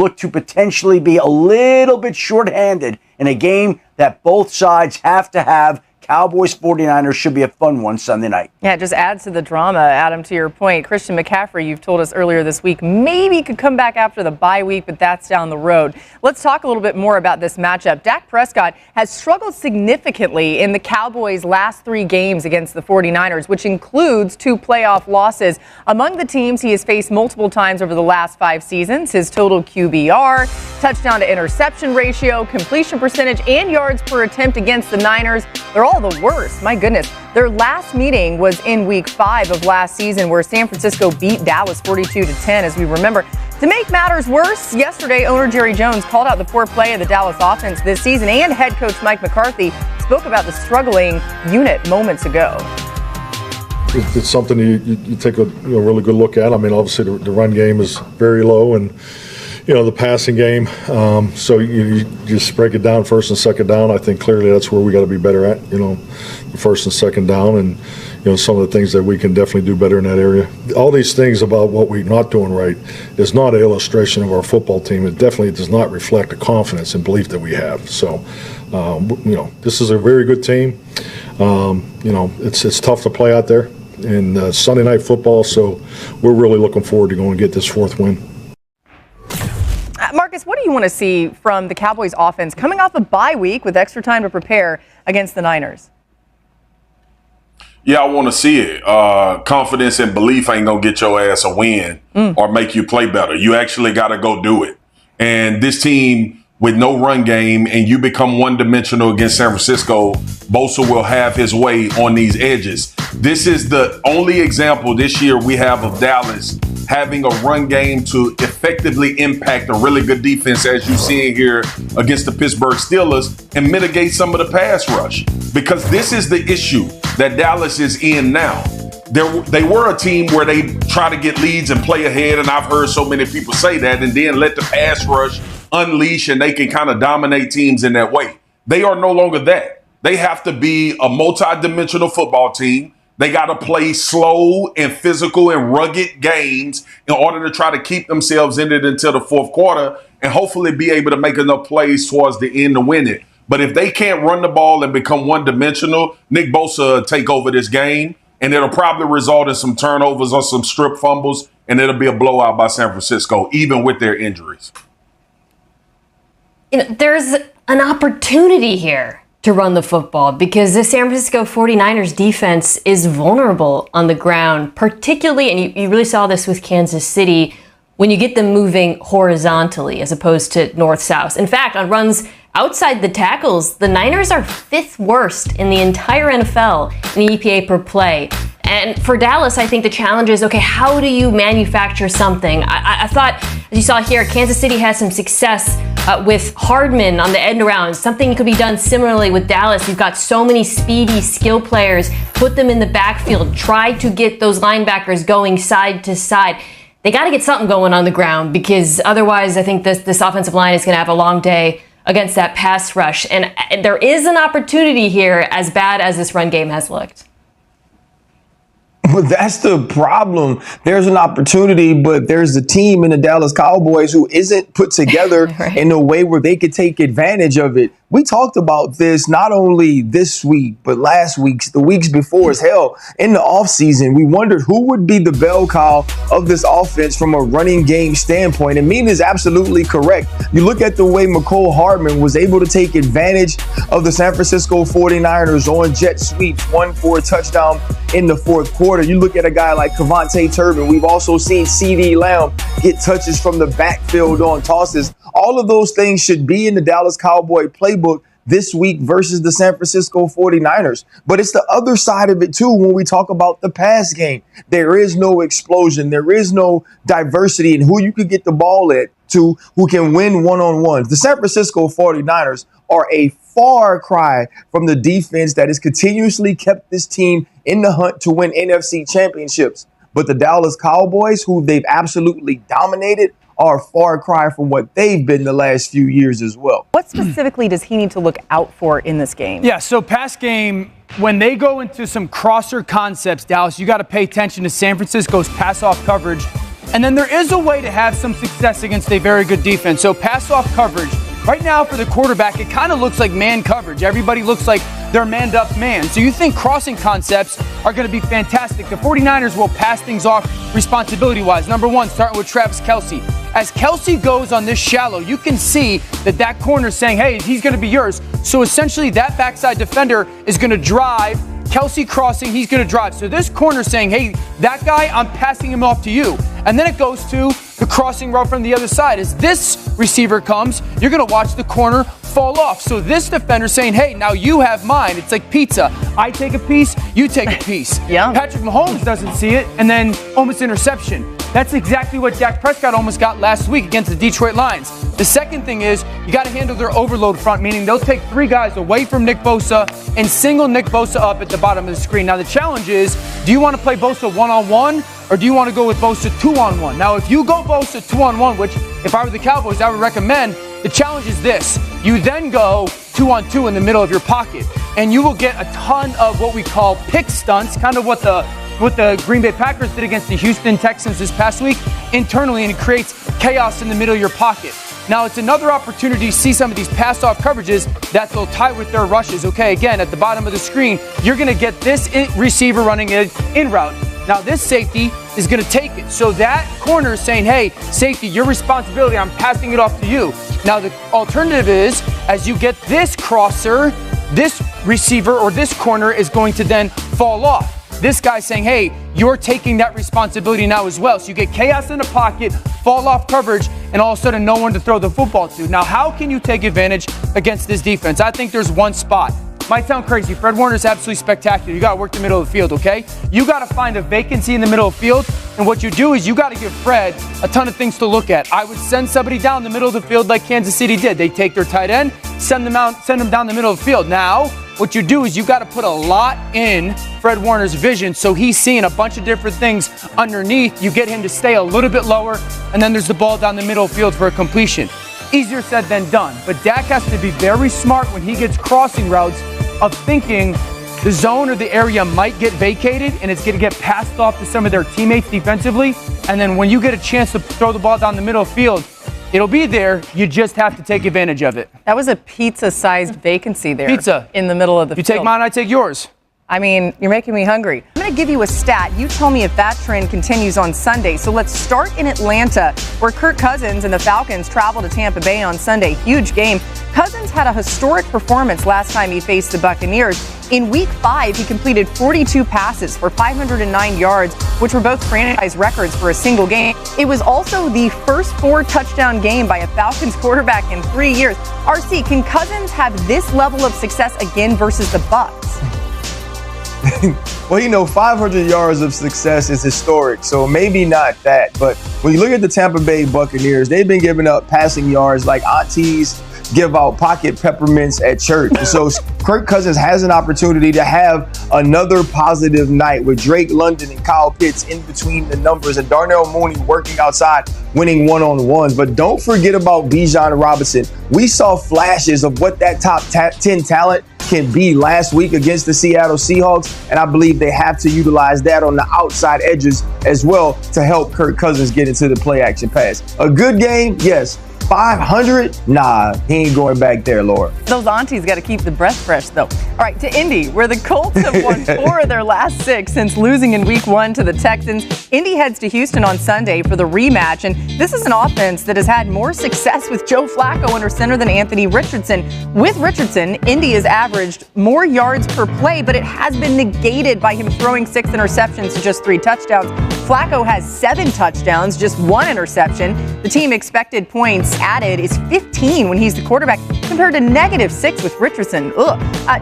look to potentially be a little bit shorthanded in a game that both sides have to have. Cowboys 49ers should be a fun one Sunday night. Yeah, it just adds to the drama, Adam, to your point. Christian McCaffrey, you've told us earlier this week, maybe could come back after the bye week, but that's down the road. Let's talk a little bit more about this matchup. Dak Prescott has struggled significantly in the Cowboys' last 3 games against the 49ers, which includes 2 playoff losses. Among the teams he has faced multiple times over the last 5 seasons, his total QBR, touchdown to interception ratio, completion percentage, and yards per attempt against the Niners, they're all the worst. My goodness. Their last meeting was in week 5 of last season, where San Francisco beat Dallas 42-10, as we remember. To make matters worse, yesterday owner Jerry Jones called out the poor play of the Dallas offense this season, and head coach Mike McCarthy spoke about the struggling unit moments ago. It's something you take a really good look at. I mean, obviously the run game is very low, and the passing game. So you just break it down, first and second down. I think clearly that's where we got to be better at. The first and second down, and some of the things that we can definitely do better in that area. All these things about what we're not doing right is not an illustration of our football team. It definitely does not reflect the confidence and belief that we have. So, this is a very good team. It's tough to play out there in Sunday night football. So we're really looking forward to going and get this 4th win. Marcus, what do you want to see from the Cowboys offense coming off a bye week with extra time to prepare against the Niners? Yeah, I want to see it. Confidence and belief ain't going to get your ass a win or make you play better. You actually got to go do it. And this team with no run game, and you become one-dimensional against San Francisco, Bosa will have his way on these edges. This is the only example this year we have of Dallas having a run game to effectively impact a really good defense, as you see here against the Pittsburgh Steelers, and mitigate some of the pass rush. Because this is the issue that Dallas is in now. They were a team where they try to get leads and play ahead, and I've heard so many people say that, and then let the pass rush unleash, and they can kind of dominate teams in that way. They are no longer that. They have to be a multi-dimensional football team. They got to play slow and physical and rugged games in order to try to keep themselves in it until the 4th quarter and hopefully be able to make enough plays towards the end to win it. But if they can't run the ball and become one-dimensional, Nick Bosa will take over this game, and it'll probably result in some turnovers or some strip fumbles, and it'll be a blowout by San Francisco, even with their injuries. There's an opportunity here to run the football because the San Francisco 49ers defense is vulnerable on the ground, particularly, and you really saw this with Kansas City, when you get them moving horizontally as opposed to north-south. In fact, on runs outside the tackles, the Niners are 5th worst in the entire NFL in EPA per play. And for Dallas, I think the challenge is, okay, how do you manufacture something? I thought, as you saw here, Kansas City has some success with Hardman on the end around. Something could be done similarly with Dallas. You've got so many speedy skill players. Put them in the backfield. Try to get those linebackers going side to side. They got to get something going on the ground because otherwise I think this offensive line is going to have a long day against that pass rush. And there is an opportunity here, as bad as this run game has looked. But that's the problem. There's an opportunity, but there's a team in the Dallas Cowboys who isn't put together right. in a way where they could take advantage of it. We talked about this not only this week, but last week, the weeks before as hell. In the offseason, we wondered who would be the bell cow of this offense from a running game standpoint. And Mean is absolutely correct. You look at the way McCole Hardman was able to take advantage of the San Francisco 49ers on jet sweeps, 1 for a touchdown in the 4th quarter. You look at a guy like Kevontae Turbin. We've also seen CeeDee Lamb get touches from the backfield on tosses. All of those things should be in the Dallas Cowboy playbook this week versus the San Francisco 49ers. But it's the other side of it, too, when we talk about the pass game. There is no explosion. There is no diversity in who you could get the ball at to who can win one-on-ones. The San Francisco 49ers are a far cry from the defense that has continuously kept this team in the hunt to win NFC championships. But the Dallas Cowboys, who they've absolutely dominated, are a far cry from what they've been the last few years as well. What specifically does he need to look out for in this game? Yeah, so pass game, when they go into some crosser concepts, Dallas, you got to pay attention to San Francisco's pass-off coverage And then there is a way to have some success against a very good defense. So pass off coverage. Right now for the quarterback, it kind of looks like man coverage. Everybody looks like they're manned up man. So you think crossing concepts are going to be fantastic. The 49ers will pass things off responsibility-wise. Number one, starting with Travis Kelce. As Kelce goes on this shallow, you can see that corner is saying, hey, he's going to be yours. So essentially that backside defender is going to drive. Kelce crossing, he's going to drive. So this corner saying, hey, that guy, I'm passing him off to you. And then it goes to the crossing route from the other side. As this receiver comes, you're going to watch the corner fall off. So this defender saying, hey, now you have mine. It's like pizza. I take a piece, you take a piece. Yeah. Patrick Mahomes doesn't see it, and then almost interception. That's exactly what Dak Prescott almost got last week against the Detroit Lions. The second thing is you got to handle their overload front, meaning they'll take 3 guys away from Nick Bosa and single Nick Bosa up at the bottom of the screen. Now the challenge is, do you want to play Bosa one-on-one or do you want to go with Bosa 2-on-1? Now if you go Bosa 2-on-1, which if I were the Cowboys I would recommend, the challenge is this. You then go 2-on-2 in the middle of your pocket and you will get a ton of what we call pick stunts, kind of what the Green Bay Packers did against the Houston Texans this past week internally, and it creates chaos in the middle of your pocket. Now, it's another opportunity to see some of these pass-off coverages that they'll tie with their rushes. Okay, again, at the bottom of the screen, you're going to get this receiver running in route. Now, this safety is going to take it. So that corner is saying, hey, safety, your responsibility, I'm passing it off to you. Now, the alternative is, as you get this crosser, this receiver or this corner is going to then fall off. This guy's saying, hey, you're taking that responsibility now as well. So you get chaos in the pocket, fall off coverage, and all of a sudden no one to throw the football to. Now, how can you take advantage against this defense? I think there's one spot. Might sound crazy. Fred Warner's absolutely spectacular. You got to work the middle of the field, okay? You got to find a vacancy in the middle of the field, and what you do is you got to give Fred a ton of things to look at. I would send somebody down the middle of the field like Kansas City did. They take their tight end, send them down the middle of the field. Now, what you do is you got to put a lot in Fred Warner's vision so he's seeing a bunch of different things underneath. You get him to stay a little bit lower, and then there's the ball down the middle of the field for a completion. Easier said than done, but Dak has to be very smart when he gets crossing routes of thinking the zone or the area might get vacated and it's going to get passed off to some of their teammates defensively, and then when you get a chance to throw the ball down the middle of the field, it'll be there. You just have to take advantage of it. That was a pizza-sized vacancy there. Pizza. In the middle of the field. You take mine, I take yours. I mean, you're making me hungry. I'm going to give you a stat. You tell me if that trend continues on Sunday. So let's start in Atlanta, where Kirk Cousins and the Falcons travel to Tampa Bay on Sunday. Huge game. Cousins had a historic performance last time he faced the Buccaneers. In Week 5, he completed 42 passes for 509 yards, which were both franchise records for a single game. It was also the first 4-touchdown game by a Falcons quarterback in 3 years. RC, can Cousins have this level of success again versus the Bucs? Well, 500 yards of success is historic, so maybe not that. But when you look at the Tampa Bay Buccaneers, they've been giving up passing yards like aunties give out pocket peppermints at church. So Kirk Cousins has an opportunity to have another positive night with Drake London and Kyle Pitts in between the numbers and Darnell Mooney working outside, winning one-on-ones. But don't forget about Bijan Robinson. We saw flashes of what that top 10 talent can be last week against the Seattle Seahawks, and I believe they have to utilize that on the outside edges as well to help Kirk Cousins get into the play action pass. A good game, yes. 500? Nah, he ain't going back there, Laura. Those aunties got to keep the breath fresh, though. All right, to Indy, where the Colts have won 4 of their last 6 since losing in Week 1 to the Texans. Indy heads to Houston on Sunday for the rematch, and this is an offense that has had more success with Joe Flacco under center than Anthony Richardson. With Richardson, Indy has averaged more yards per play, but it has been negated by him throwing 6 interceptions to just 3 touchdowns. Flacco has 7 touchdowns, just 1 interception. The team expected points added is 15 when he's the quarterback, compared to -6 with Richardson.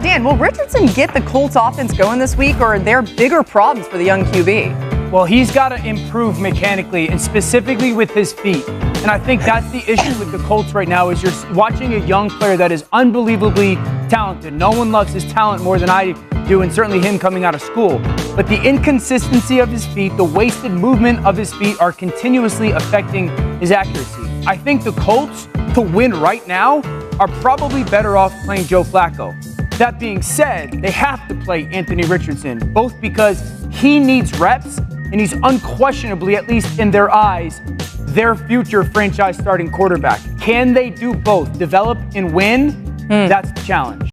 Dan, will Richardson get the Colts offense going this week, or are there bigger problems for the young QB? Well, he's got to improve mechanically and specifically with his feet. And I think that's the issue with the Colts right now is you're watching a young player that is unbelievably talented. No one loves his talent more than I do, and certainly him coming out of school. But the inconsistency of his feet, the wasted movement of his feet are continuously affecting his accuracy. I think the Colts, to win right now, are probably better off playing Joe Flacco. That being said, they have to play Anthony Richardson, both because he needs reps and he's unquestionably, at least in their eyes, their future franchise starting quarterback. Can they do both? Develop and win? That's the challenge.